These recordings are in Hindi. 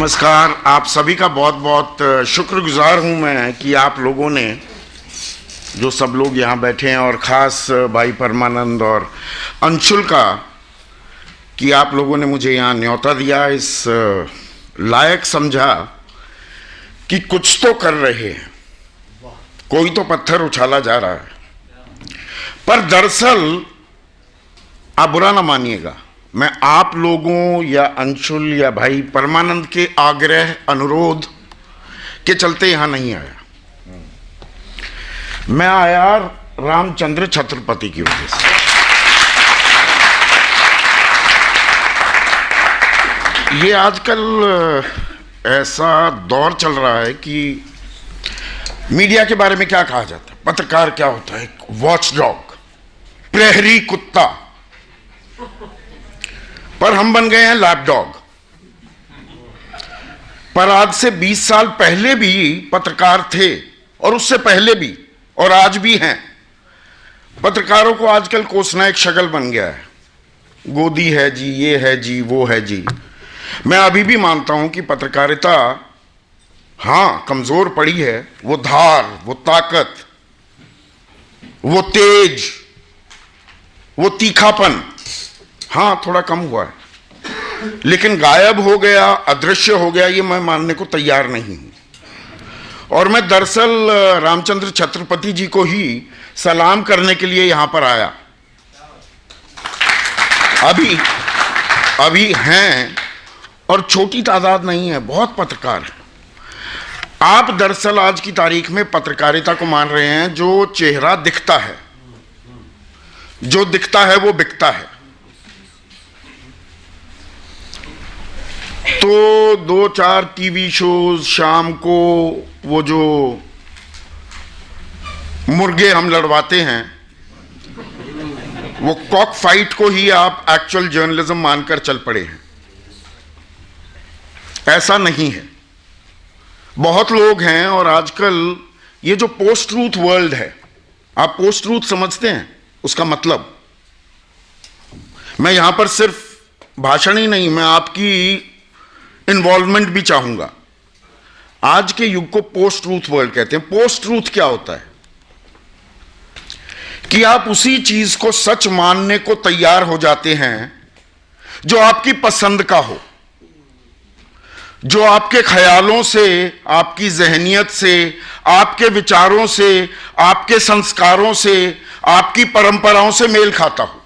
नमस्कार। आप सभी का बहुत बहुत शुक्रगुजार हूं मैं कि आप लोगों ने, जो सब लोग यहाँ बैठे हैं, और ख़ास भाई परमानंद और अंशुल का, कि आप लोगों ने मुझे यहाँ न्योता दिया, इस लायक समझा कि कुछ तो कर रहे हैं, कोई तो पत्थर उछाला जा रहा है। पर दरअसल आप बुरा ना मानिएगा, मैं आप लोगों या अंशुल या भाई परमानंद के आग्रह अनुरोध के चलते यहां नहीं आया। मैं आया रामचंद्र छत्रपति की वजह से। ये आजकल ऐसा दौर चल रहा है कि मीडिया के बारे में क्या कहा जाता है, पत्रकार क्या होता है, वॉच डॉग, प्रहरी कुत्ता, पर हम बन गए हैं लैप डॉग। पर आज से 20 साल पहले भी पत्रकार थे, और उससे पहले भी, और आज भी हैं। पत्रकारों को आजकल कोसना एक शक्ल बन गया है, गोदी है जी, ये है जी, वो है जी। मैं अभी भी मानता हूं कि पत्रकारिता हां कमजोर पड़ी है, वो धार, वो ताकत, वो तेज, वो तीखापन हाँ थोड़ा कम हुआ है, लेकिन गायब हो गया, अदृश्य हो गया, ये मैं मानने को तैयार नहीं हूं। और मैं दरअसल रामचंद्र छत्रपति जी को ही सलाम करने के लिए यहां पर आया। अभी हैं, और छोटी तादाद नहीं है, बहुत पत्रकार हैं। आप दरअसल आज की तारीख में पत्रकारिता को मान रहे हैं जो चेहरा दिखता है, जो दिखता है वो बिकता है। तो 2-4 टीवी शोज शाम को, वो जो मुर्गे हम लड़वाते हैं, वो कॉक फाइट को ही आप एक्चुअल जर्नलिज्म मानकर चल पड़े हैं। ऐसा नहीं है। बहुत लोग हैं, और आजकल ये जो पोस्ट ट्रूथ वर्ल्ड है, आप पोस्ट ट्रूथ समझते हैं उसका मतलब? मैं यहां पर सिर्फ भाषण ही नहीं, मैं आपकी इन्वॉल्वमेंट भी चाहूंगा। आज के युग को पोस्ट ट्रूथ वर्ल्ड कहते हैं। पोस्ट ट्रूथ क्या होता है? कि आप उसी चीज को सच मानने को तैयार हो जाते हैं जो आपकी पसंद का हो, जो आपके ख्यालों से, आपकी जहनियत से, आपके विचारों से, आपके संस्कारों से, आपकी परंपराओं से मेल खाता हो।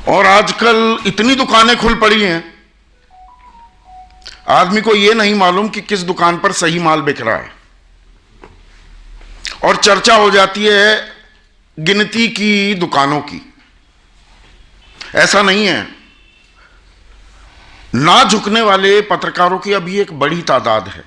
और आजकल इतनी दुकानें खुल पड़ी हैं, आदमी को यह नहीं मालूम कि किस दुकान पर सही माल बिक रहा है, और चर्चा हो जाती है गिनती की दुकानों की। ऐसा नहीं है। ना झुकने वाले पत्रकारों की अभी एक बड़ी तादाद है।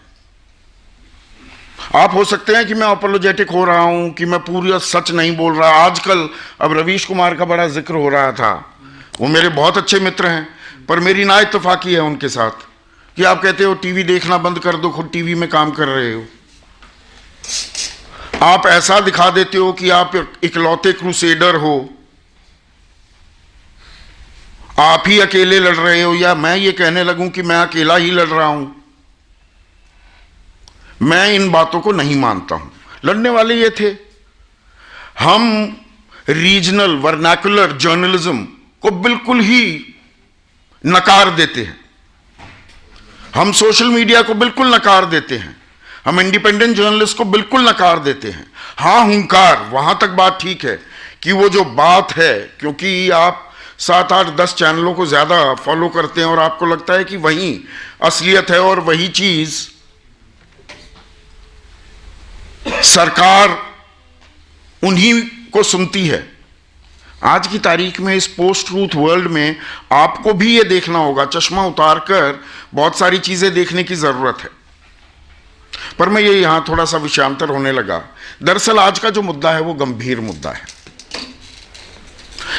आप हो सकते हैं कि मैं अपोलोजेटिक हो रहा हूं, कि मैं पूरा सच नहीं बोल रहा। आजकल अब रवीश कुमार का बड़ा जिक्र हो रहा था, वो मेरे बहुत अच्छे मित्र हैं, पर मेरी ना इत्तेफाकी है उनके साथ कि आप कहते हो टीवी देखना बंद कर दो, खुद टीवी में काम कर रहे हो। आप ऐसा दिखा देते हो कि आप इकलौते क्रूसेडर हो, आप ही अकेले लड़ रहे हो, या मैं ये कहने लगूं कि मैं अकेला ही लड़ रहा हूं। मैं इन बातों को नहीं मानता हूं। लड़ने वाले ये थे। हम रीजनल वर्नाकुलर जर्नलिज्म को बिल्कुल ही नकार देते हैं, हम सोशल मीडिया को बिल्कुल नकार देते हैं, हम इंडिपेंडेंट जर्नलिस्ट को बिल्कुल नकार देते हैं। हाँ हुंकार, वहां तक बात ठीक है कि वो जो बात है, क्योंकि आप 7-8-10 चैनलों को ज्यादा फॉलो करते हैं और आपको लगता है कि वही असलियत है और वही चीज सरकार उन्हीं को सुनती है। आज की तारीख में इस पोस्ट ट्रूथ वर्ल्ड में आपको भी ये देखना होगा, चश्मा उतारकर बहुत सारी चीजें देखने की जरूरत है। पर मैं ये यहां थोड़ा सा विषयांतर होने लगा। दरअसल आज का जो मुद्दा है वो गंभीर मुद्दा है,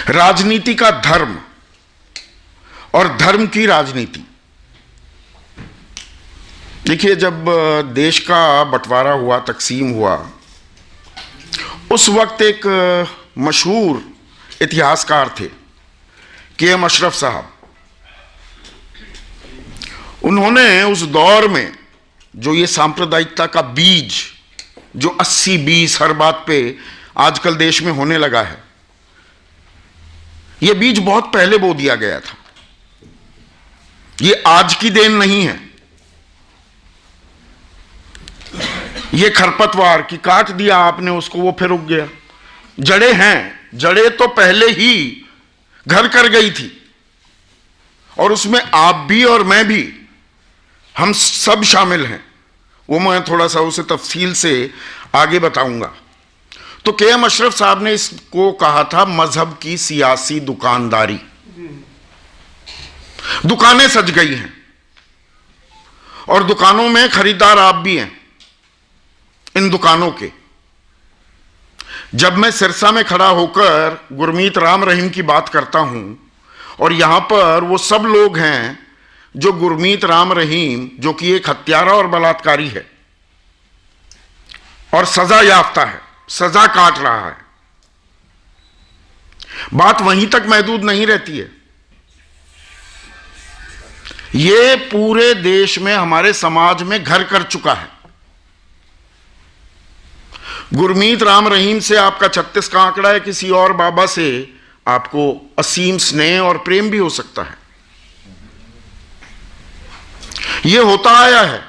राजनीति का धर्म और धर्म की राजनीति। देखिए, जब देश का बंटवारा हुआ, तकसीम हुआ, उस वक्त एक मशहूर इतिहासकार थे KM अशरफ साहब। उन्होंने उस दौर में जो ये सांप्रदायिकता का बीज जो 80-20 हर बात पे आजकल देश में होने लगा है, ये बीज बहुत पहले बो दिया गया था। ये आज की देन नहीं है। ये खरपतवार की काट दिया आपने उसको, वो फिर उग गया। जड़ें हैं, जड़ें तो पहले ही घर कर गई थी, और उसमें आप भी और मैं भी, हम सब शामिल हैं। वो मैं थोड़ा सा उसे तफसील से आगे बताऊंगा। तो के.एम. अशरफ साहब ने इसको कहा था मजहब की सियासी दुकानदारी। दुकानें सज गई हैं और दुकानों में खरीदार आप भी हैं इन दुकानों के। जब मैं सिरसा में खड़ा होकर गुरमीत राम रहीम की बात करता हूं, और यहां पर वो सब लोग हैं जो गुरमीत राम रहीम, जो कि एक हत्यारा और बलात्कारी है और सजा याफ्ता है, सजा काट रहा है, बात वहीं तक महदूद नहीं रहती है। ये पूरे देश में, हमारे समाज में घर कर चुका है। गुरमीत राम रहीम से आपका 36 का आंकड़ा है, किसी और बाबा से आपको असीम स्नेह और प्रेम भी हो सकता है। यह होता आया है।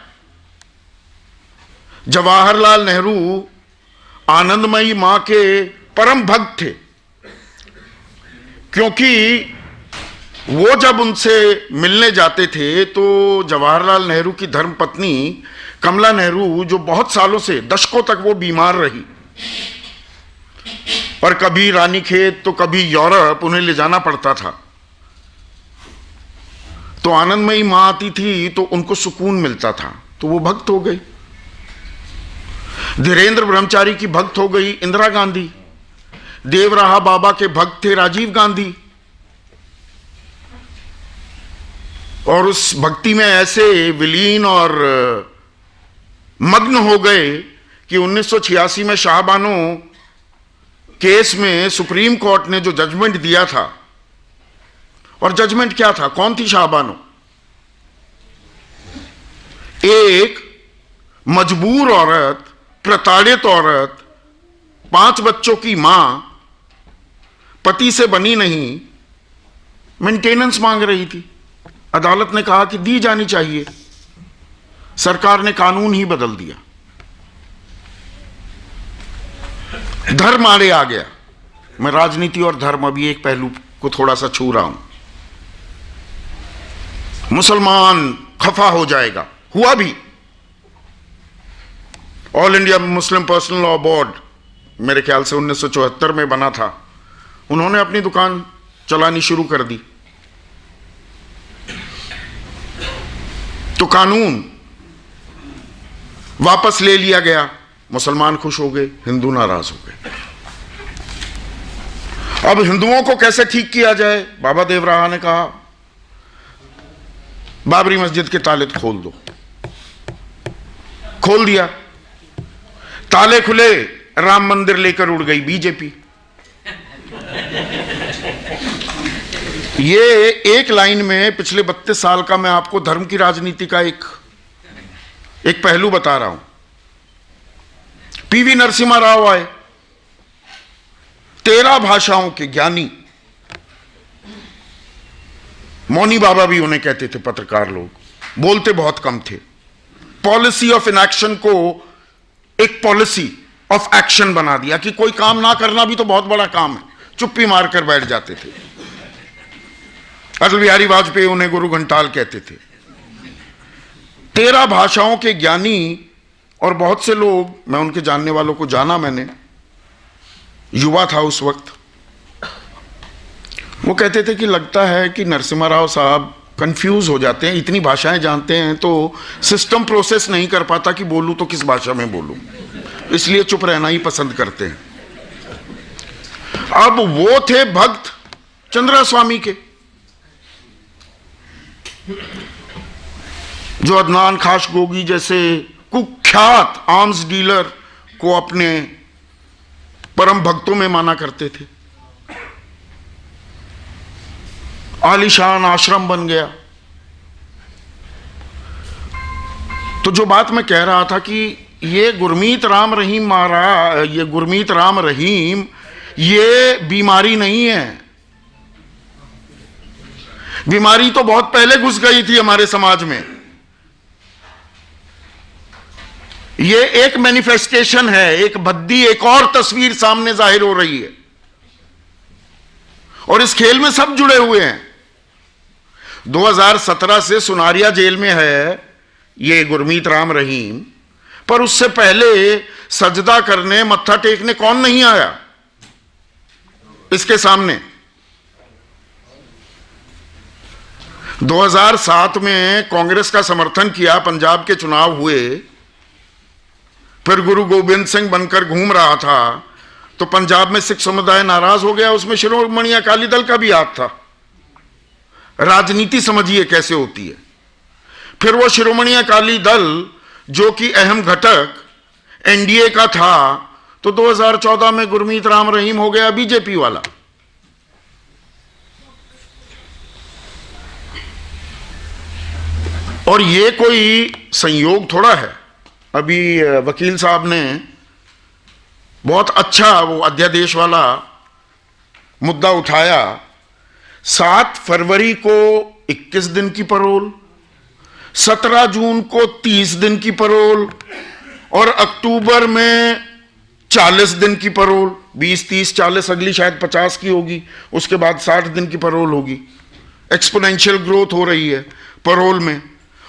जवाहरलाल नेहरू आनंदमयी मां के परम भक्त थे, क्योंकि वो जब उनसे मिलने जाते थे तो जवाहरलाल नेहरू की धर्मपत्नी कमला नेहरू, जो बहुत सालों से, दशकों तक वो बीमार रही, और कभी रानीखेत तो कभी यूरोप उन्हें ले जाना पड़ता था, तो आनंदमयी मां आती थी तो उनको सुकून मिलता था, तो वो भक्त हो गई। धीरेन्द्र ब्रह्मचारी की भक्त हो गई इंदिरा गांधी। देवराहा बाबा के भक्त थे राजीव गांधी, और उस भक्ति में ऐसे विलीन और मग्न हो गए कि 1986 में शाहबानो केस में सुप्रीम कोर्ट ने जो जजमेंट दिया था, और जजमेंट क्या था, कौन थी शाहबानो? एक मजबूर औरत, प्रताड़ित औरत, 5 बच्चों की मां, पति से बनी नहीं, मेंटेनेंस मांग रही थी। अदालत ने कहा कि दी जानी चाहिए। सरकार ने कानून ही बदल दिया। धर्म आड़े आ गया। मैं राजनीति और धर्म अभी एक पहलू को थोड़ा सा छू रहा हूं। मुसलमान खफा हो जाएगा, हुआ भी। All India Muslim personal law board मेरे ख्याल से 1974 में बना था। उन्होंने अपनी दुकान चलानी शुरू कर दी, तो कानून वापस ले लिया गया। मुसलमान खुश हो गए, हिंदू नाराज हो गए। अब हिंदुओं को कैसे ठीक किया जाए? बाबा देवराहा ने कहा बाबरी मस्जिद के ताले खोल दो। खोल दिया, ताले खुले, राम मंदिर लेकर उड़ गई बीजेपी। ये एक लाइन में पिछले 32 साल का मैं आपको धर्म की राजनीति का एक पहलू बता रहा हूं। पीवी नरसिम्हा राव आए, 13 भाषाओं के ज्ञानी, मौनी बाबा भी उन्हें कहते थे। पत्रकार लोग, बोलते बहुत कम थे। पॉलिसी ऑफ इनएक्शन को एक पॉलिसी ऑफ एक्शन बना दिया कि कोई काम ना करना भी तो बहुत बड़ा काम है, चुप्पी मारकर बैठ जाते थे। अटल बिहारी वाजपेयी उन्हें गुरु घंटाल कहते थे। 13 भाषाओं के ज्ञानी, और बहुत से लोग, मैं उनके जानने वालों को जाना, मैंने युवा था उस वक्त, वो कहते थे कि लगता है कि नरसिम्हा राव साहब कंफ्यूज हो जाते हैं, इतनी भाषाएं जानते हैं तो सिस्टम प्रोसेस नहीं कर पाता कि बोलूं तो किस भाषा में बोलूं, इसलिए चुप रहना ही पसंद करते हैं। अब वो थे भक्त चंद्रा स्वामी के, जो अदनान खाशगोगी जैसे कुख्यात आर्म्स डीलर को अपने परम भक्तों में माना करते थे। आलीशान आश्रम बन गया, तो जो बात मैं कह रहा था कि ये गुरमीत राम रहीम मारा, ये गुरमीत राम रहीम ये बीमारी नहीं है। बीमारी तो बहुत पहले घुस गई थी हमारे समाज में। ये एक मैनिफेस्टेशन है, एक भद्दी, एक और तस्वीर सामने जाहिर हो रही है, और इस खेल में सब जुड़े हुए हैं। 2017 से सुनारिया जेल में है ये गुरमीत राम रहीम, पर उससे पहले सजदा करने, मत्था टेकने कौन नहीं आया इसके सामने। 2007 में कांग्रेस का समर्थन किया, पंजाब के चुनाव हुए, फिर गुरु गोबिंद सिंह बनकर घूम रहा था, तो पंजाब में सिख समुदाय नाराज हो गया। उसमें शिरोमणि अकाली दल का भी हाथ था। राजनीति समझिए कैसे होती है। फिर वो शिरोमणि अकाली दल जो कि अहम घटक एनडीए का था, तो 2014 में गुरमीत राम रहीम हो गया बीजेपी वाला। और ये कोई संयोग थोड़ा है। अभी वकील साहब ने बहुत अच्छा वो अध्यादेश वाला मुद्दा उठाया। 7 फरवरी को 21 दिन की पैरोल, 17 जून को 30 दिन की पैरोल, और अक्टूबर में 40 दिन की पैरोल। 20, 30, 40, अगली शायद 50 की होगी, उसके बाद 60 दिन की पैरोल होगी। एक्सपोनेंशियल ग्रोथ हो रही है पैरोल में।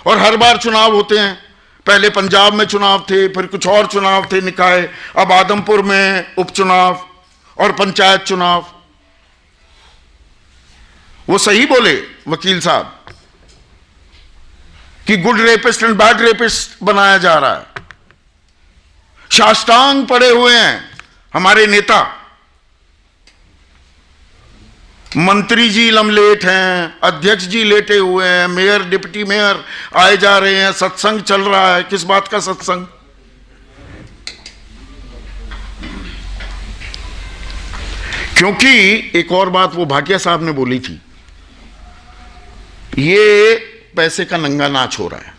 और हर बार चुनाव होते हैं। पहले पंजाब में चुनाव थे, फिर कुछ और चुनाव थे निकाय, अब आदमपुर में उपचुनाव और पंचायत चुनाव। वो सही बोले वकील साहब कि good rapist and bad rapist बनाया जा रहा है। साष्टांग पड़े हुए हैं हमारे नेता। मंत्री जी लमलेट हैं, अध्यक्ष जी लेटे हुए हैं, मेयर, डिप्टी मेयर आए जा रहे हैं, सत्संग चल रहा है। किस बात का सत्संग? क्योंकि एक और बात वो भाटिया साहब ने बोली थी, ये पैसे का नंगा नाच हो रहा है।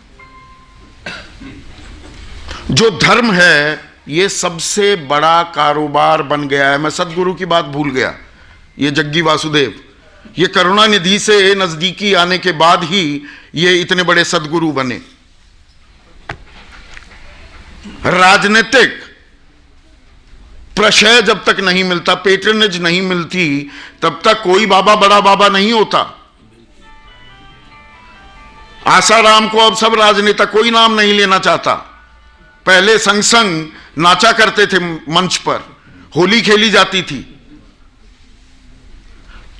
जो धर्म है ये सबसे बड़ा कारोबार बन गया है। मैं सदगुरु की बात भूल गया। ये जग्गी वासुदेव, ये करुणानिधि से नजदीकी आने के बाद ही ये इतने बड़े सदगुरु बने। राजनीतिक प्रशय जब तक नहीं मिलता, पेट्रनेज नहीं मिलती, तब तक कोई बाबा बड़ा बाबा नहीं होता। आसाराम को अब सब राजनेता कोई नाम नहीं लेना चाहता। पहले संग संग नाचा करते थे मंच पर, होली खेली जाती थी।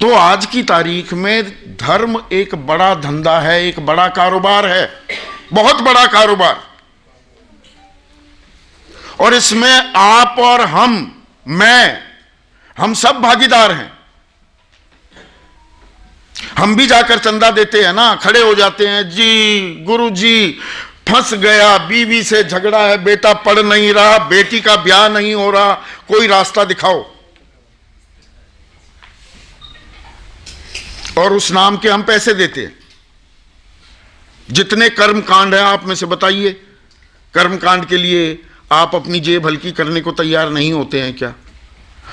तो आज की तारीख में धर्म एक बड़ा धंधा है, एक बड़ा कारोबार है, बहुत बड़ा कारोबार। और इसमें आप और हम सब भागीदार हैं। हम भी जाकर चंदा देते हैं ना, खड़े हो जाते हैं, जी गुरु जी फंस गया, बीवी से झगड़ा है, बेटा पढ़ नहीं रहा, बेटी का ब्याह नहीं हो रहा, कोई रास्ता दिखाओ। और उस नाम के हम पैसे देते हैं। जितने कर्म कांड है आप में से बताइए, कर्म कांड के लिए आप अपनी जेब हल्की करने को तैयार नहीं होते हैं क्या?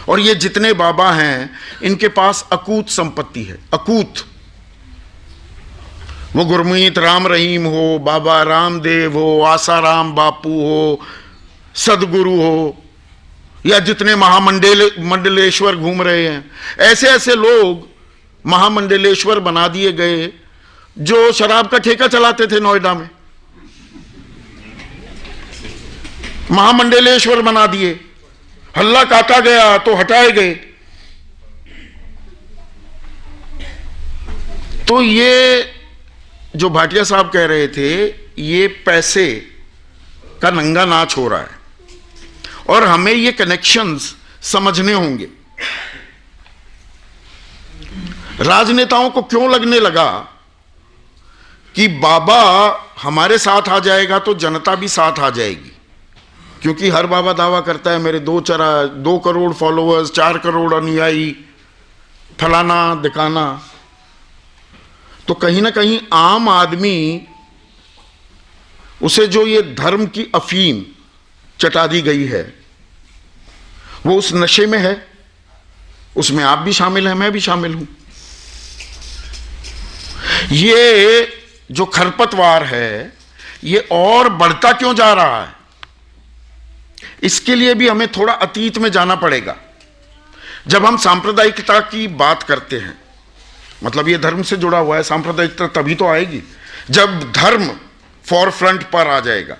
और ये जितने बाबा हैं इनके पास अकूत संपत्ति है, अकूत। वो गुरमीत राम रहीम हो, बाबा रामदेव हो, आसाराम बापू हो, सदगुरु हो, या जितने महामंडलेश्वर घूम रहे हैं, ऐसे ऐसे लोग महामंडलेश्वर बना दिए गए जो शराब का ठेका चलाते थे नोएडा में। महामंडलेश्वर बना दिए, हल्ला काटा गया तो हटाए गए। तो ये जो भाटिया साहब कह रहे थे, ये पैसे का नंगा नाच हो रहा है और हमें ये कनेक्शंस समझने होंगे। राजनेताओं को क्यों लगने लगा कि बाबा हमारे साथ आ जाएगा तो जनता भी साथ आ जाएगी? क्योंकि हर बाबा दावा करता है मेरे 2 करोड़ फॉलोअर्स, 4 करोड़ अनुयायी, फलाना दिखाना। तो कहीं ना कहीं आम आदमी उसे जो ये धर्म की अफीम चटा दी गई है, वो उस नशे में है। उसमें आप भी शामिल हैं, मैं भी शामिल हूं। ये जो खरपतवार है, ये और बढ़ता क्यों जा रहा है? इसके लिए भी हमें थोड़ा अतीत में जाना पड़ेगा। जब हम सांप्रदायिकता की बात करते हैं, मतलब ये धर्म से जुड़ा हुआ है, सांप्रदायिकता तभी तो आएगी जब धर्म फॉरफ्रंट पर आ जाएगा।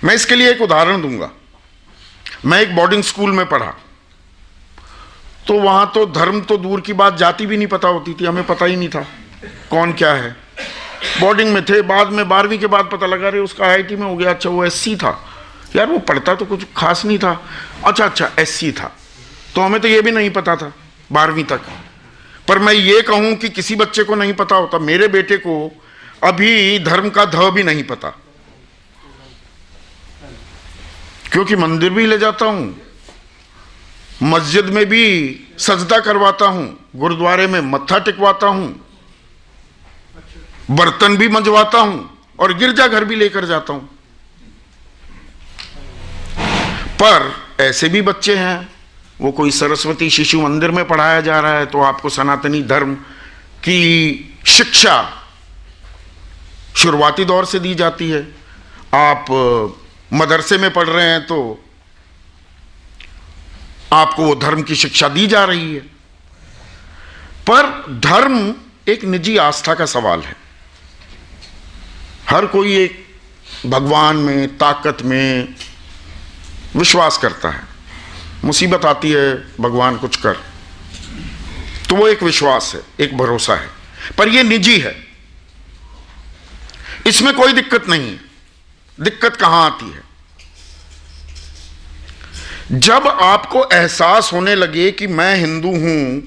मैं इसके लिए एक उदाहरण दूंगा। मैं एक बोर्डिंग स्कूल में पढ़ा, तो वहां तो धर्म तो दूर की बात, जाति भी नहीं पता होती थी, हमें पता ही नहीं था कौन क्या है। बोर्डिंग में थे, बाद में 12वीं के बाद पता लगा रहे उसका IIT में हो गया। अच्छा, वो SC था। यार वो पढ़ता तो कुछ खास नहीं था। अच्छा SC था, तो हमें तो ये भी नहीं पता था 12वीं तक। पर मैं ये कहूं कि किसी बच्चे को नहीं पता होता, मेरे बेटे को अभी धर्म का ध भी नहीं पता, क्योंकि मंदिर भी ले जाता हूं, मस्जिद में भी सजदा करवाता हूं, गुरुद्वारे में मत्था टिकवाता हूं, बर्तन भी मंजवाता हूं और गिरजाघर भी लेकर जाता हूं। पर ऐसे भी बच्चे हैं, वो कोई सरस्वती शिशु मंदिर में पढ़ाया जा रहा है, तो आपको सनातनी धर्म की शिक्षा शुरुआती दौर से दी जाती है। आप मदरसे में पढ़ रहे हैं तो आपको वो धर्म की शिक्षा दी जा रही है। पर धर्म एक निजी आस्था का सवाल है। हर कोई एक भगवान में, ताकत में विश्वास करता है। मुसीबत आती है, भगवान कुछ कर, तो वो एक विश्वास है, एक भरोसा है, पर ये निजी है। इसमें कोई दिक्कत नहीं है। दिक्कत कहां आती है? जब आपको एहसास होने लगे कि मैं हिंदू हूं,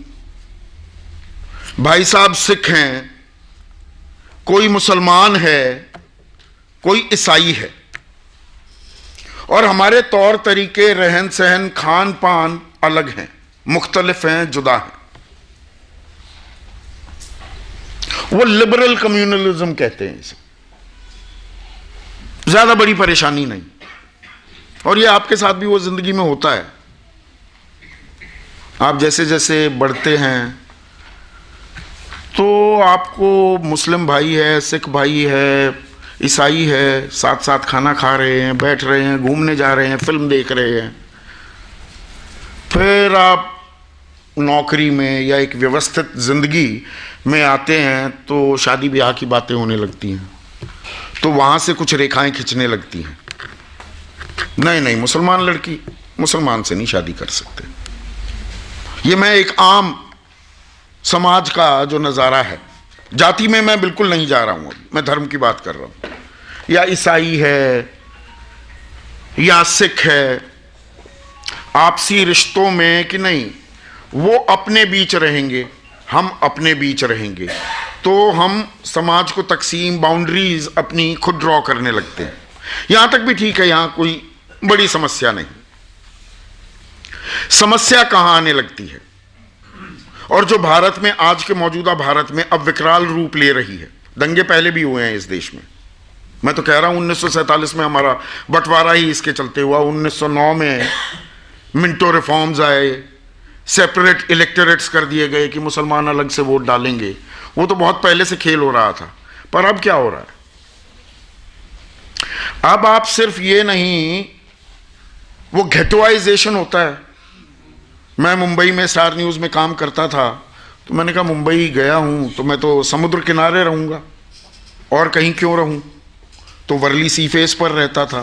भाई साहब सिख हैं, कोई मुसलमान है, कोई ईसाई है, और हमारे तौर तरीके, रहन सहन, खान पान अलग हैं, मुख्तलिफ हैं, जुदा हैं। वो लिबरल कम्युनलिज्म कहते हैं इसे। ज्यादा बड़ी परेशानी नहीं, और ये आपके साथ भी वो जिंदगी में होता है। आप जैसे जैसे बढ़ते हैं तो आपको मुस्लिम भाई है, सिख भाई है, ईसाई है, साथ साथ खाना खा रहे हैं, बैठ रहे हैं, घूमने जा रहे हैं, फिल्म देख रहे हैं। फिर आप नौकरी में या एक व्यवस्थित जिंदगी में आते हैं तो शादी ब्याह की बातें होने लगती हैं, तो वहाँ से कुछ रेखाएं खिंचने लगती हैं। नहीं, मुसलमान लड़की मुसलमान से नहीं शादी कर सकते। ये मैं एक आम समाज का जो नज़ारा है, जाति में मैं बिल्कुल नहीं जा रहा हूँ, मैं धर्म की बात कर रहा हूँ। या ईसाई है या सिख है, आपसी रिश्तों में कि नहीं, वो अपने बीच रहेंगे, हम अपने बीच रहेंगे, तो हम समाज को तकसीम, बाउंड्रीज अपनी खुद ड्रॉ करने लगते हैं। यहां तक भी ठीक है, यहां कोई बड़ी समस्या नहीं। समस्या कहां आने लगती है, और जो भारत में, आज के मौजूदा भारत में अब विकराल रूप ले रही है। दंगे पहले भी हुए हैं इस देश में, मैं तो कह रहा हूं 1947 में हमारा बंटवारा ही इसके चलते हुआ। 1909 में मिंटो रिफॉर्म्स आए, सेपरेट इलेक्टोरेट्स कर दिए गए कि मुसलमान अलग से वोट डालेंगे। वो तो बहुत पहले से खेल हो रहा था। पर अब क्या हो रहा है? अब आप सिर्फ ये नहीं, वो घेटोइजेशन होता है। मैं मुंबई में स्टार न्यूज़ में काम करता था, तो मैंने कहा मुंबई गया हूं तो मैं तो समुद्र किनारे रहूंगा, और कहीं क्यों रहूं। तो वर्ली सी फेस पर रहता था।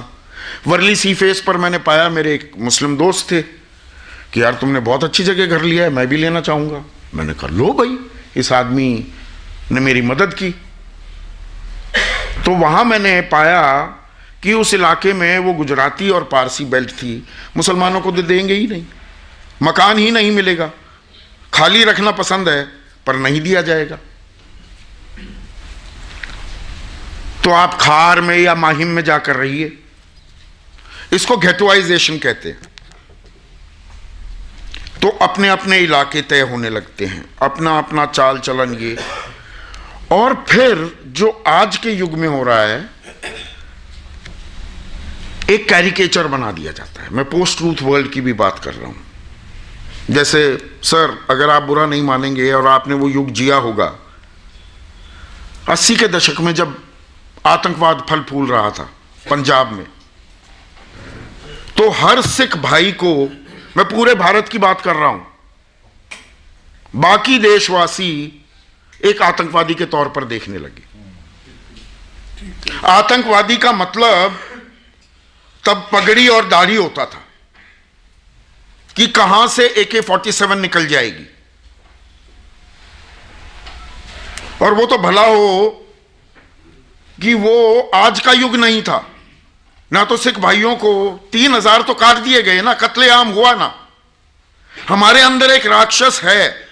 वर्ली सी फेस पर मैंने पाया, मेरे एक मुस्लिम दोस्त थे कि यार तुमने बहुत अच्छी जगह घर लिया है, मैं भी लेना चाहूँगा। मैंने कहा लो भाई, इस आदमी ने मेरी मदद की। तो वहाँ मैंने पाया कि उस इलाके में वो गुजराती और पारसी बेल्ट थी, मुसलमानों को देंगे ही नहीं, मकान ही नहीं मिलेगा, खाली रखना पसंद है पर नहीं दिया जाएगा। तो आप खार में या माहिम में जाकर रहिए। इसको घेटोइजेशन कहते हैं। तो अपने अपने इलाके तय होने लगते हैं, अपना अपना चाल चलन ये। और फिर जो आज के युग में हो रहा है एक कैरिकेचर बना दिया जाता है। मैं पोस्ट ट्रूथ वर्ल्ड की भी बात कर रहा हूं। जैसे सर, अगर आप बुरा नहीं मानेंगे और आपने वो युग जिया होगा 80 के दशक में, जब आतंकवाद फल फूल रहा था पंजाब में, तो हर सिख भाई को, मैं पूरे भारत की बात कर रहा हूं, बाकी देशवासी एक आतंकवादी के तौर पर देखने लगे। आतंकवादी का मतलब तब पगड़ी और दाढ़ी होता था कि कहां से AK-47 निकल जाएगी। और वो तो भला हो कि वो आज का युग नहीं था ना, तो सिख भाइयों को 3000 तो काट दिए गए ना, कत्लेआम हुआ ना। हमारे अंदर एक राक्षस है,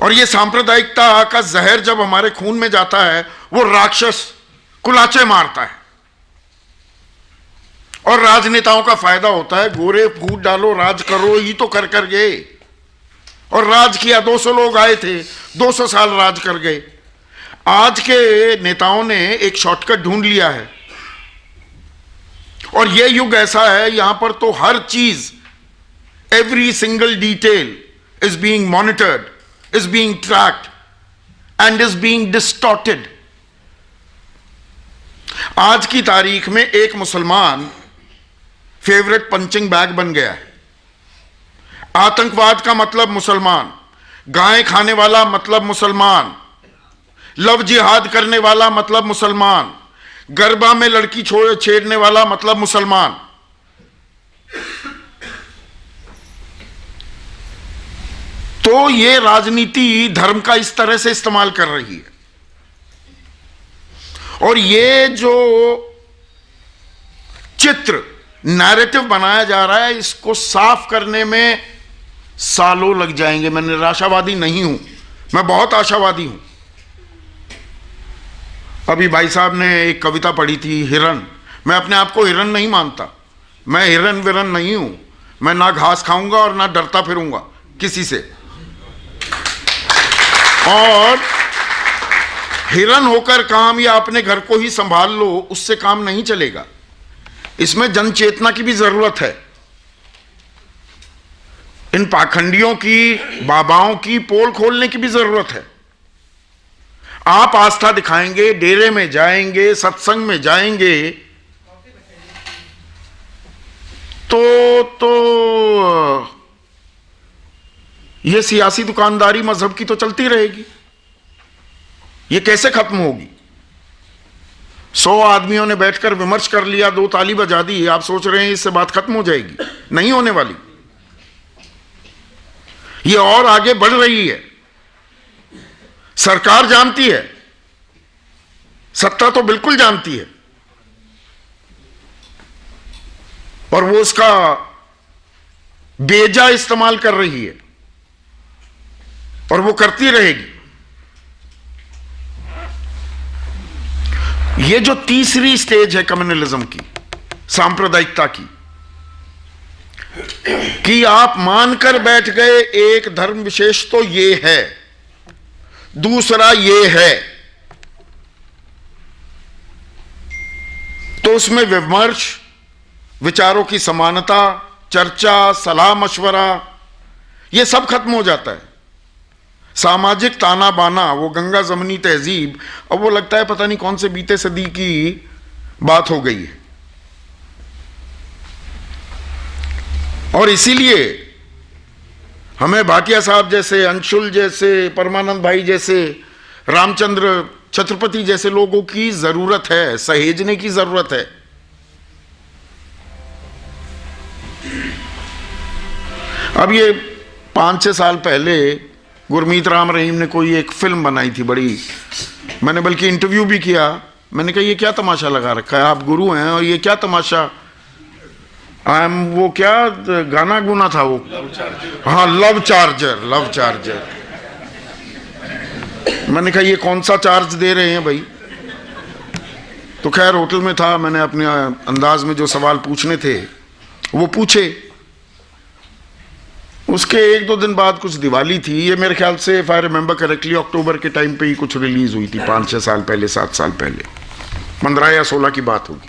और ये सांप्रदायिकता का जहर जब हमारे खून में जाता है, वो राक्षस कुलाचे मारता है। और राजनेताओं का फायदा होता है, गोरे फूट डालो, राज करो, ही तो कर कर गए। और राज किया, 200 लोग आए थे, 200 साल राज कर गए। आज के नेताओं ने एक शॉर्टकट ढूंढ लिया है, और यह युग ऐसा है, यहां पर तो हर चीज, every single detail is being monitored, is being tracked and is being distorted. आज की तारीख में एक मुसलमान फेवरेट पंचिंग बैग बन गया है। आतंकवाद का मतलब मुसलमान, गाय खाने वाला मतलब मुसलमान, लव जिहाद करने वाला मतलब मुसलमान, गरबा में लड़की छेड़ने वाला मतलब मुसलमान। तो ये राजनीति धर्म का इस तरह से इस्तेमाल कर रही है। और ये जो चित्र, नैरेटिव बनाया जा रहा है, इसको साफ करने में सालों लग जाएंगे। मैं निराशावादी नहीं हूं, मैं बहुत आशावादी हूं। अभी भाई साहब ने एक कविता पढ़ी थी, हिरन। मैं अपने आप को हिरन नहीं मानता, मैं हिरन विरन नहीं हूं। मैं ना घास खाऊंगा और ना डरता फिरूंगा किसी से। और हिरन होकर काम या अपने घर को ही संभाल लो, उससे काम नहीं चलेगा। इसमें जन चेतना की भी जरूरत है। इन पाखंडियों की, बाबाओं की पोल खोलने की भी जरूरत है। आप आस्था दिखाएंगे, डेरे में जाएंगे, सत्संग में जाएंगे, तो ये सियासी दुकानदारी मजहब की तो चलती रहेगी। ये कैसे खत्म होगी? 100 आदमियों ने बैठकर विमर्श कर लिया, 2 ताली बजा दी, आप सोच रहे हैं इससे बात खत्म हो जाएगी? नहीं होने वाली। ये और आगे बढ़ रही है। सरकार जानती है, सत्ता तो बिल्कुल जानती है, और वो उसका बेजा इस्तेमाल कर रही है, और वो करती रहेगी। ये जो तीसरी स्टेज है कम्युनलिज्म की, सांप्रदायिकता की, कि आप मानकर बैठ गए एक धर्म विशेष तो ये है, दूसरा ये है, तो उसमें विमर्श, विचारों की समानता, चर्चा, सलाह मशवरा, ये सब खत्म हो जाता है। सामाजिक ताना बाना, वो गंगा जमनी तहजीब, अब वो लगता है पता नहीं कौन से बीते सदी की बात हो गई है। और इसीलिए हमें भाटिया साहब जैसे, अंशुल जैसे, परमानंद भाई जैसे, रामचंद्र छत्रपति जैसे लोगों की जरूरत है, सहेजने की जरूरत है। अब ये 5-6 साल पहले गुरमीत राम रहीम ने कोई एक फिल्म बनाई थी बड़ी, मैंने बल्कि इंटरव्यू भी किया। मैंने कहा ये क्या तमाशा लगा रखा है, आप गुरु हैं और ये क्या तमाशा, वो क्या गाना गुना था वो, हाँ, लव चार्जर, लव चार्जर। मैंने कहा ये कौन सा चार्ज दे रहे हैं भाई? तो खैर होटल में था, मैंने अपने अंदाज में जो सवाल पूछने थे वो पूछे। उसके 1-2 दिन बाद कुछ दिवाली थी, ये मेरे ख्याल से, इफ आई रिमेंबर करेक्टली, अक्टूबर के टाइम पे ही कुछ रिलीज हुई थी, 5-6 साल पहले, 7 साल पहले। 15 या 16 की बात होगी।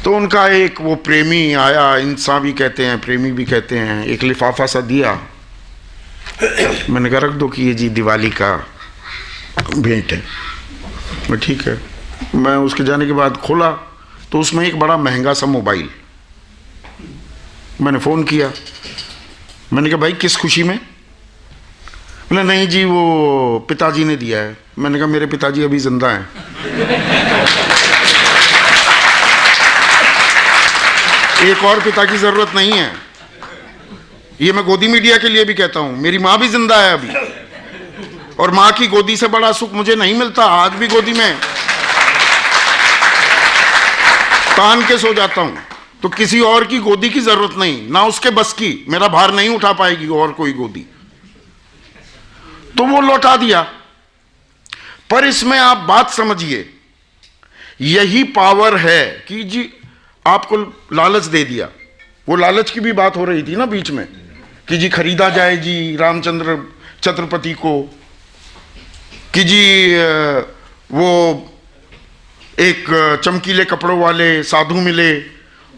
तो उनका एक वो प्रेमी आया, इंसान भी कहते हैं प्रेमी भी कहते हैं, एक लिफाफा सा दिया। मैंने कहा रख दो कि ये जी दिवाली का भेंट है। मैं ठीक है। मैं उसके जाने के बाद खोला तो उसमें एक बड़ा महंगा सा मोबाइल। मैंने फ़ोन किया, मैंने कहा भाई किस खुशी में? बोले नहीं जी वो पिताजी ने दिया है। मैंने कहा मेरे पिताजी अभी जिंदा हैं। एक और पिता की जरूरत नहीं है। ये मैं गोदी मीडिया के लिए भी कहता हूं, मेरी मां भी जिंदा है अभी, और मां की गोदी से बड़ा सुख मुझे नहीं मिलता। आज भी गोदी में तान के सो जाता हूं, तो किसी और की गोदी की जरूरत नहीं, ना उसके बस की, मेरा भार नहीं उठा पाएगी और कोई गोदी। तो वो लौटा दिया। पर इसमें आप बात समझिए, यही पावर है कि जी आपको लालच दे दिया। वो लालच की भी बात हो रही थी ना बीच में कि जी खरीदा जाए जी रामचंद्र छत्रपति को, कि जी वो एक चमकीले कपड़ों वाले साधु मिले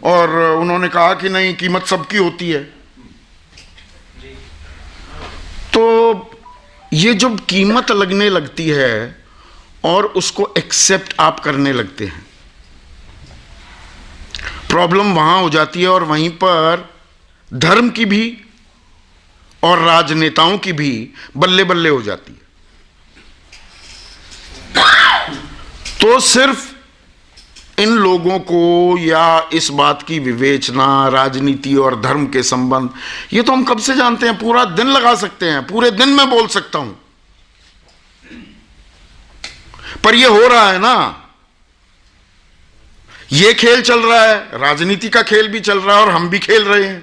और उन्होंने कहा कि नहीं कीमत सबकी होती है। तो ये जब कीमत लगने लगती है और उसको एक्सेप्ट आप करने लगते हैं, प्रॉब्लम वहां हो जाती है। और वहीं पर धर्म की भी और राजनेताओं की भी बल्ले बल्ले हो जाती है। तो सिर्फ इन लोगों को या इस बात की विवेचना, राजनीति और धर्म के संबंध, ये तो हम कब से जानते हैं, पूरा दिन लगा सकते हैं, पूरे दिन में बोल सकता हूं। पर ये हो रहा है ना, ये खेल चल रहा है, राजनीति का खेल भी चल रहा है और हम भी खेल रहे हैं।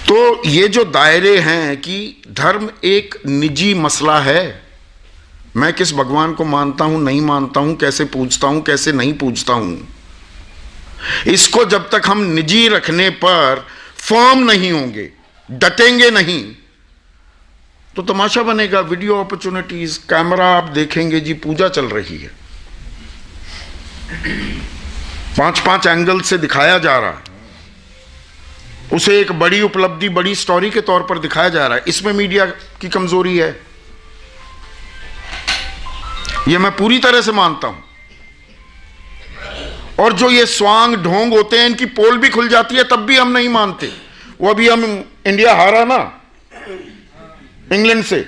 तो ये जो दायरे हैं कि धर्म एक निजी मसला है, मैं किस भगवान को मानता हूं नहीं मानता हूं, कैसे पूजता हूं कैसे नहीं पूजता हूं, इसको जब तक हम निजी रखने पर फर्म नहीं होंगे, डटेंगे नहीं, तो तमाशा बनेगा। वीडियो अपॉर्चुनिटीज, कैमरा आप देखेंगे जी, पूजा चल रही है, 5-5 एंगल से दिखाया जा रहा है, उसे एक बड़ी उपलब्धि, बड़ी स्टोरी के तौर पर दिखाया जा रहा है। इसमें मीडिया की कमजोरी है, यह मैं पूरी तरह से मानता हूं। और जो ये स्वांग ढोंग होते हैं, इनकी पोल भी खुल जाती है तब भी हम नहीं मानते। वो अभी हम इंडिया हारा ना इंग्लैंड से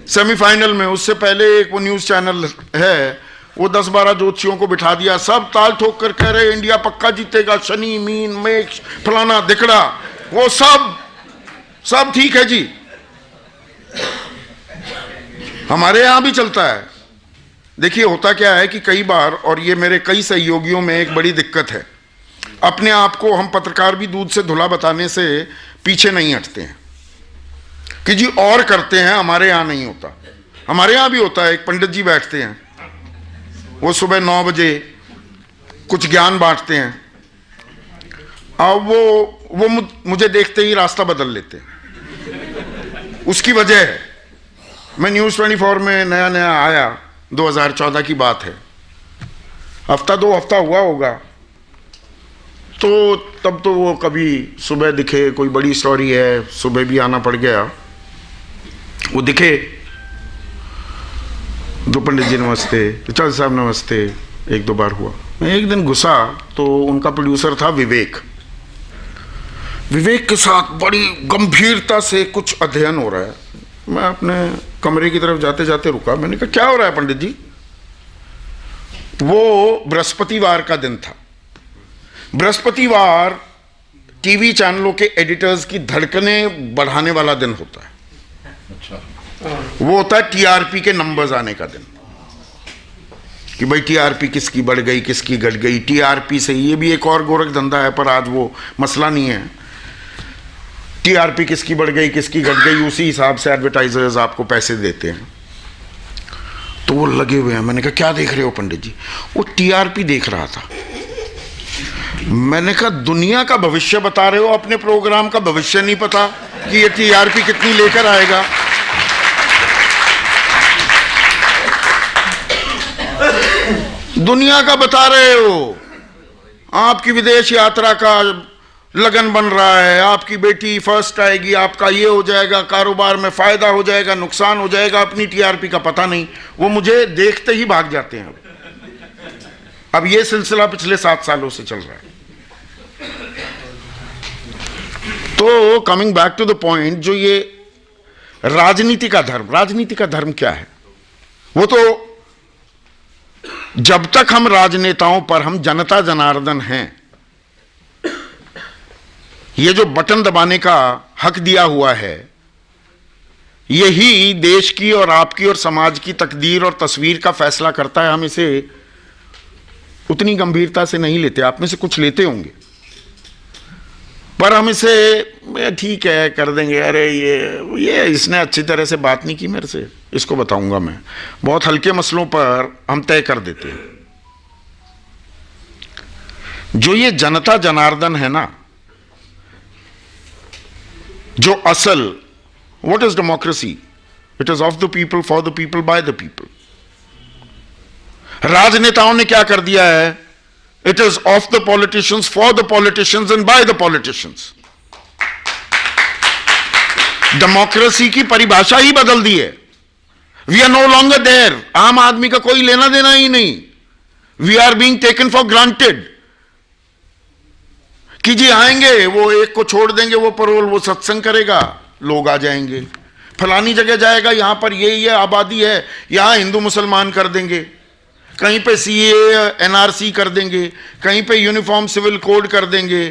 सेमीफाइनल में, उससे पहले एक वो न्यूज चैनल है, वो 10-12 ज्योतिषियों को बिठा दिया, सब ताल ठोक कर कह रहे इंडिया पक्का जीतेगा, शनि मीन मेघ फलाना दिखड़ा, वो सब ठीक है जी। हमारे यहां भी चलता है। देखिए होता क्या है कि कई बार, और ये मेरे कई सहयोगियों में एक बड़ी दिक्कत है, अपने आप को हम पत्रकार भी दूध से धुला बताने से पीछे नहीं हटते हैं कि जी और करते हैं, हमारे यहां नहीं होता। हमारे यहां भी होता है, एक पंडित जी बैठते हैं, वो सुबह 9 बजे कुछ ज्ञान बांटते हैं, अब वो मुझे देखते ही रास्ता बदल लेते हैं। उसकी वजह है, मैं न्यूज़ 24 में नया नया आया, 2014 की बात है, हफ्ता 2 हफ्ता हुआ होगा, तो तब तो वो कभी सुबह दिखे, कोई बड़ी स्टोरी है, सुबह भी आना पड़ गया, वो दिखे, दो पंडित जी नमस्ते, चल साहब नमस्ते, 1-2 बार हुआ। मैं एक दिन घुसा तो उनका प्रोड्यूसर था विवेक के साथ बड़ी गंभीरता से कुछ अध्ययन हो रहा है। मैं अपने कमरे की तरफ जाते जाते रुका, मैंने कहा क्या हो रहा है पंडित जी? वो बृहस्पतिवार का दिन था। बृहस्पतिवार टीवी चैनलों के एडिटर्स की धड़कनें बढ़ाने वाला दिन होता है। अच्छा। वो होता है टीआरपी के नंबर्स आने का दिन, कि भाई टीआरपी किसकी बढ़ गई किसकी घट गई। टीआरपी से, ये भी एक और गोरख धंधा है, पर आज वो मसला नहीं है। टीआरपी किसकी बढ़ गई किसकी घट गई, उसी हिसाब से एडवर्टाइजर्स आपको पैसे देते हैं। तो वो लगे हुए हैं। मैंने कहा क्या देख रहे हो पंडित जी? वो टीआरपी देख रहा था। मैंने कहा दुनिया का भविष्य बता रहे हो, अपने प्रोग्राम का भविष्य नहीं पता कि ये टीआरपी कितनी लेकर आएगा। दुनिया का बता रहे हो, आपकी विदेश यात्रा का लगन बन रहा है, आपकी बेटी फर्स्ट आएगी, आपका ये हो जाएगा, कारोबार में फायदा हो जाएगा, नुकसान हो जाएगा, अपनी टीआरपी का पता नहीं, वो मुझे देखते ही भाग जाते हैं। अब ये सिलसिला पिछले 7 सालों से चल रहा है। तो coming back to the point, जो ये राजनीति का धर्म क्या है? वो तो जब तक हम राजनेताओं पर, हम जनता जनार्दन हैं, ये जो बटन दबाने का हक दिया हुआ है, यही देश की और आपकी और समाज की तकदीर और तस्वीर का फैसला करता है। हम इसे उतनी गंभीरता से नहीं लेते, आप में से कुछ लेते होंगे, पर हम इसे ठीक है कर देंगे, अरे ये इसने अच्छी तरह से बात नहीं की मेरे से, इसको बताऊंगा मैं। बहुत हल्के मसलों पर हम तय कर देते हैं। जो ये जनता जनार्दन है ना, जो असल, what is democracy? It is of the people, for the people, by the people. राजनेताओं ने क्या कर दिया है? It is of the politicians, for the politicians and by the politicians. Democracy की परिभाषा ही बदल दी है। We are no longer there. आम आदमी का कोई लेना देना ही नहीं। We are being taken for granted कि जी आएंगे, वो एक को छोड़ देंगे, वो परोल, वो सत्संग करेगा, लोग आ जाएंगे। फलानी जगह जाएगा, यहां पर ये आबादी है, यहां हिंदू मुसलमान कर देंगे, कहीं पे सीए एनआरसी कर देंगे, कहीं पे यूनिफॉर्म सिविल कोड कर देंगे,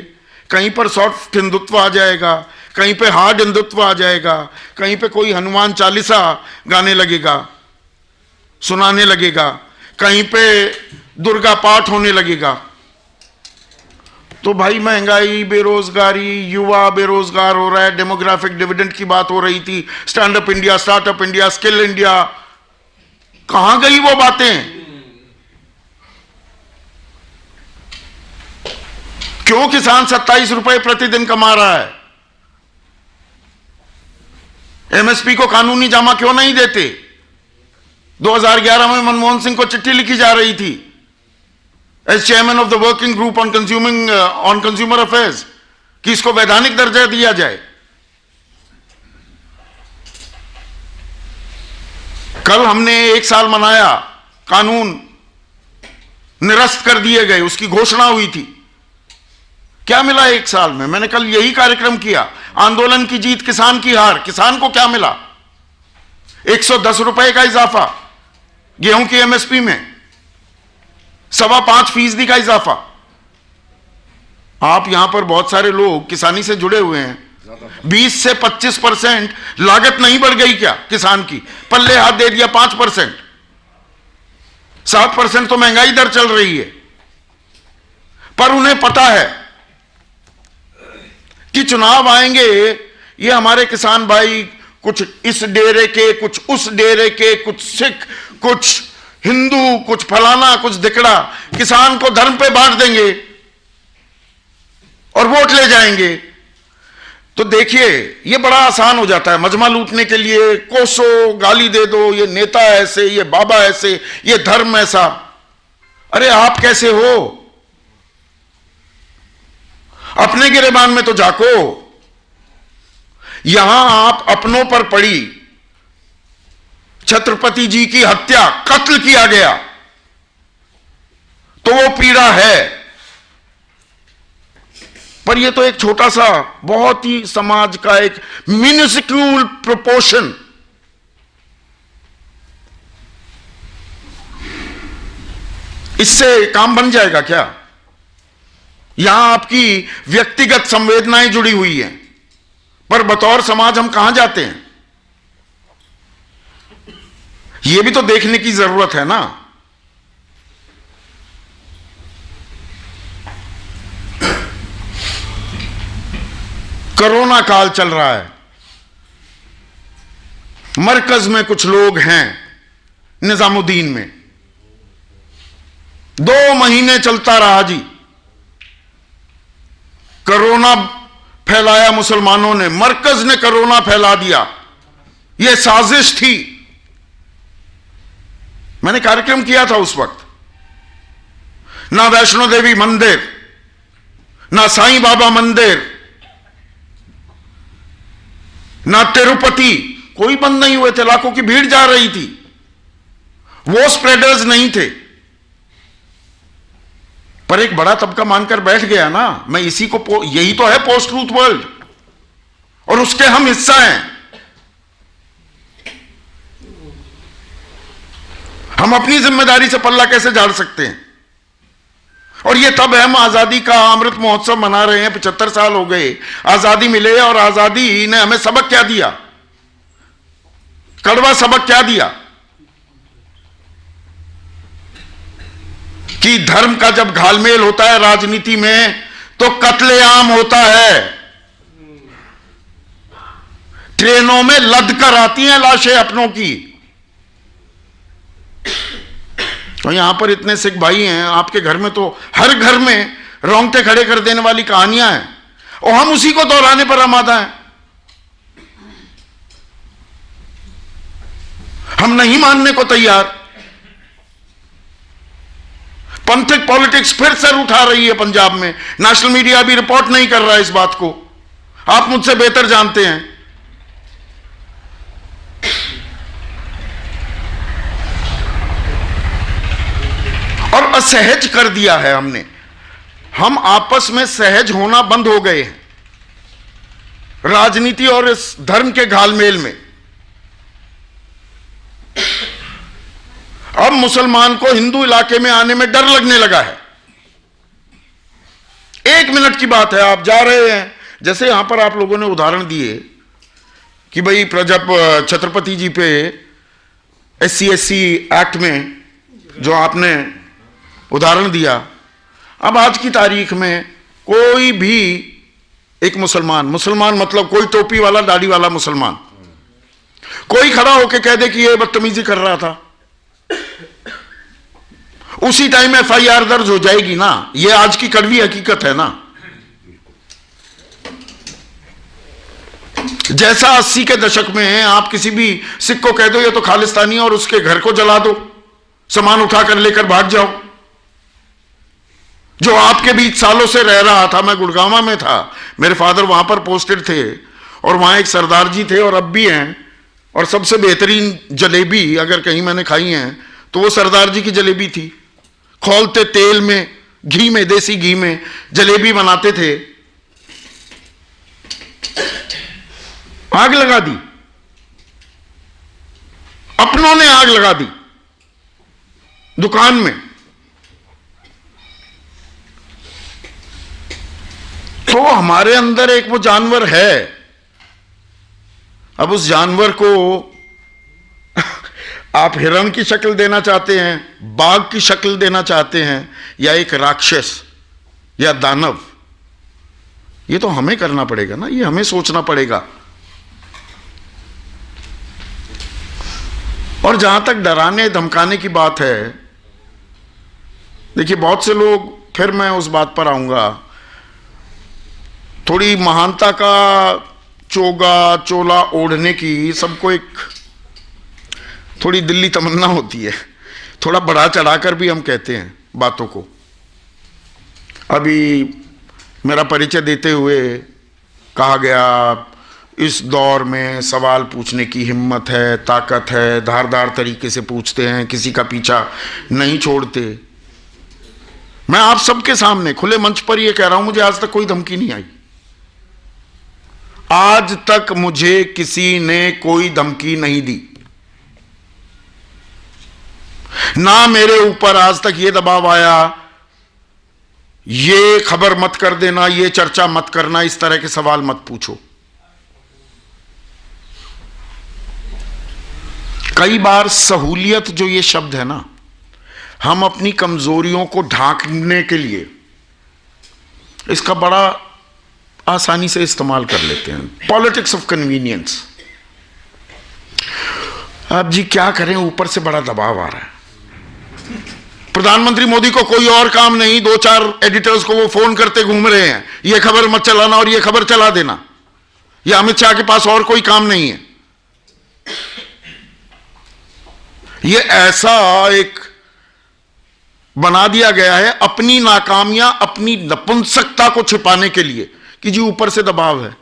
कहीं पर सॉफ्ट हिंदुत्व आ जाएगा, कहीं पे हार्ड हिंदुत्व आ जाएगा, कहीं पे कोई हनुमान चालीसा गाने लगेगा, सुनाने लगेगा, कहीं पे दुर्गा पाठ होने लगेगा। तो भाई महंगाई, बेरोजगारी, युवा बेरोजगार हो रहा है, डेमोग्राफिक डिविडेंड की बात हो रही थी, stand up India, startup India, skill India, कहां गई वो बातें? क्यों किसान 27 रुपए प्रतिदिन कमा रहा है? एमएसपी को कानूनी जामा क्यों नहीं देते? 2011 में मनमोहन सिंह को चिट्ठी लिखी जा रही थी as chairman of the working group on consumer affairs कि इसको वैधानिक दर्जा दिया जाए। कल हमने 1 साल मनाया, कानून निरस्त कर दिए गए, उसकी घोषणा हुई थी। क्या मिला 1 साल में? मैंने कल यही कार्यक्रम किया, आंदोलन की जीत, किसान की हार। किसान को क्या मिला? 110 रुपए का इजाफा गेहूं की एमएसपी में, 5.25% का इजाफा। आप यहां पर बहुत सारे लोग किसानी से जुड़े हुए हैं, 20 से 25% लागत नहीं बढ़ गई क्या किसान की? पल्ले हाथ दे दिया 5%, 7% तो महंगाई दर चल रही है। पर उन्हें पता है कि चुनाव आएंगे, ये हमारे किसान भाई कुछ इस डेरे के, कुछ उस डेरे के, कुछ सिख, कुछ हिंदू, कुछ फलाना, कुछ दिकड़ा, किसान को धर्म पे बांट देंगे और वोट ले जाएंगे। तो देखिए, ये बड़ा आसान हो जाता है मजमा लूटने के लिए। कोसो, गाली दे दो, ये नेता ऐसे, ये बाबा ऐसे, ये धर्म ऐसा। अरे आप कैसे हो? अपने गिरेबान में तो झांको। यहां आप अपनों पर पड़ी छत्रपति जी की हत्या, कत्ल किया गया, तो वो पीड़ा है। पर ये तो एक छोटा सा, बहुत ही समाज का एक मिनिस्क्यूल प्रोपोर्शन। इससे काम बन जाएगा क्या? यहां आपकी व्यक्तिगत संवेदनाएं जुड़ी हुई हैं, पर बतौर समाज हम कहां जाते हैं? यह भी तो देखने की जरूरत है ना। कोरोना काल चल रहा है, मरकज में कुछ लोग हैं, निजामुद्दीन में 2 महीने चलता रहा जी। कोरोना फैलाया मुसलमानों ने, मरकज ने कोरोना फैला दिया। यह साजिश थी। मैंने कार्यक्रम किया था उस वक्त। ना वैष्णो देवी मंदिर, ना साईं बाबा मंदिर, ना तिरुपति, कोई बंद नहीं हुए थे। लाखों की भीड़ जा रही थी, वो स्प्रेडर्स नहीं थे। पर एक बड़ा तबका मानकर बैठ गया ना, मैं इसी को, यही तो है पोस्ट ट्रूथ वर्ल्ड, और उसके हम हिस्सा हैं। हम अपनी जिम्मेदारी से पल्ला कैसे झाड़ सकते हैं? और ये तब हम आजादी का अमृत महोत्सव मना रहे हैं, 75 साल हो गए आजादी मिले, और आजादी ने हमें सबक क्या दिया? कड़वा सबक क्या दिया? कि धर्म का जब घालमेल होता है राजनीति में तो कत्लेआम होता है। ट्रेनों में लद कर आती हैं लाशें अपनों की। तो यहां पर इतने सिख भाई हैं, आपके घर में तो हर घर में रोंगटे खड़े कर देने वाली कहानियां हैं, और हम उसी को दोहराने पर आमादा हैं। हम नहीं मानने को तैयार। पंथिक पॉलिटिक्स फिर सर उठा रही है पंजाब में। नेशनल मीडिया अभी रिपोर्ट नहीं कर रहा है इस बात को, आप मुझसे बेहतर जानते हैं। और असहज कर दिया है हमने। हम आपस में सहज होना बंद हो गए हैं राजनीति और इस धर्म के घालमेल में। अब मुसलमान को हिंदू इलाके में आने में डर लगने लगा है। 1 मिनट की बात है, आप जा रहे हैं, जैसे यहां पर आप लोगों ने उदाहरण दिए कि भाई छत्रपति जी पे SC/SC एक्ट में जो आपने उदाहरण दिया, अब आज की तारीख में कोई भी एक मुसलमान मतलब कोई टोपी वाला दाढ़ी वाला मुसलमान कोई खड़ा होकर कह दे कि ये बदतमीजी कर रहा था, उसी टाइम FIR दर्ज हो जाएगी ना। ये आज की कड़वी हकीकत है ना। जैसा 80 के दशक में आप किसी भी सिख को कह दो ये तो खालिस्तानी, और उसके घर को जला दो, सामान उठाकर लेकर भाग जाओ। जो आपके बीच सालों से रह रहा था, मैं गुड़गांव में था, मेरे फादर वहां पर पोस्टेड थे, और वहां एक सरदार जी थे और अब भी हैं, और सबसे बेहतरीन जलेबी अगर कहीं मैंने खाई है तो वो सरदार जी की जलेबी थी। खौलते तेल में, घी में, देसी घी में जलेबी बनाते थे। आग लगा दी, अपनों ने आग लगा दी दुकान में। तो हमारे अंदर एक वो जानवर है। अब उस जानवर को आप हिरण की शक्ल देना चाहते हैं, बाघ की शक्ल देना चाहते हैं, या एक राक्षस या दानव, ये तो हमें करना पड़ेगा ना, ये हमें सोचना पड़ेगा। और जहां तक डराने धमकाने की बात है, देखिए बहुत से लोग, फिर मैं उस बात पर आऊंगा, थोड़ी महानता का चोगा चोला ओढ़ने की सबको एक थोड़ी दिल्ली तमन्ना होती है, थोड़ा बढ़ा चढ़ाकर भी हम कहते हैं बातों को। अभी मेरा परिचय देते हुए कहा गया, इस दौर में सवाल पूछने की हिम्मत है, ताकत है, धारदार तरीके से पूछते हैं, किसी का पीछा नहीं छोड़ते। मैं आप सबके सामने खुले मंच पर यह कह रहा हूं, मुझे आज तक कोई धमकी नहीं आई। आज तक मुझे किसी ने कोई धमकी नहीं दी, ना मेरे ऊपर आज तक यह दबाव आया, ये खबर मत कर देना, ये चर्चा मत करना, इस तरह के सवाल मत पूछो। कई बार सहूलियत जो ये शब्द है ना, हम अपनी कमजोरियों को ढांकने के लिए इसका बड़ा आसानी से इस्तेमाल कर लेते हैं। Politics of convenience. अब जी क्या करें, ऊपर से बड़ा दबाव आ रहा है। प्रधानमंत्री मोदी को कोई और काम नहीं, 2-4 एडिटर्स को वो फोन करते घूम रहे हैं, ये खबर मत चलाना और ये खबर चला देना। ये अमित शाह के पास और कोई काम नहीं है। ये ऐसा एक बना दिया गया है अपनी नाकामियां, अपनी नपुंसकता को छिपाने के लिए कि जी ऊपर से दबाव है।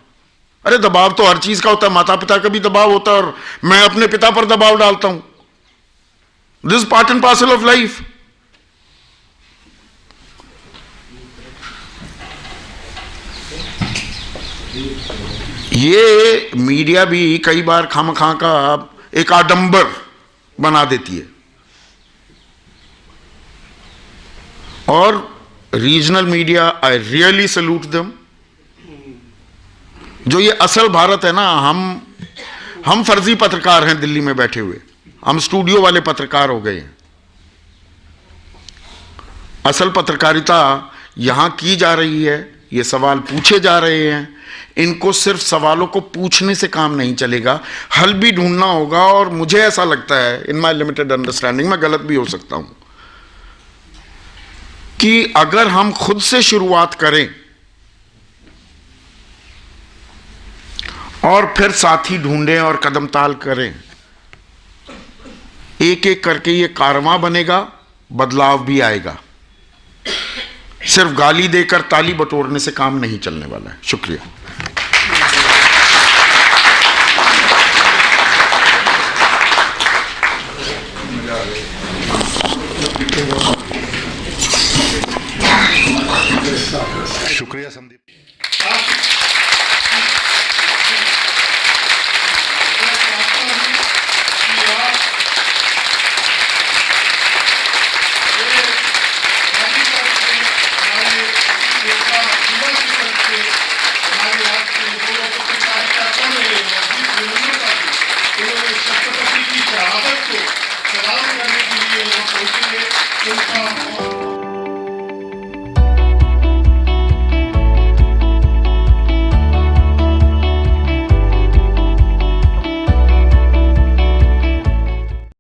अरे दबाव तो हर चीज का होता है, माता पिता का भी दबाव होता है और मैं अपने पिता पर दबाव डालता हूं। This part and parcel of life. ये मीडिया भी कई बार खामखा का एक आडंबर बना देती है, और regional media, I really salute them. जो ये असल भारत है ना, हम फर्जी पत्रकार हैं दिल्ली में बैठे हुए, हम स्टूडियो वाले पत्रकार हो गए हैं। असल पत्रकारिता यहां की जा रही है, ये सवाल पूछे जा रहे हैं। इनको सिर्फ सवालों को पूछने से काम नहीं चलेगा, हल भी ढूंढना होगा। और मुझे ऐसा लगता है, इन माई लिमिटेड अंडरस्टैंडिंग, मैं गलत भी हो सकता हूं, कि अगर हम खुद से शुरुआत करें और फिर साथी ढूंढें और कदम ताल करें, एक एक करके ये कारवां बनेगा, बदलाव भी आएगा। सिर्फ गाली देकर ताली बटोरने से काम नहीं चलने वाला है। शुक्रिया।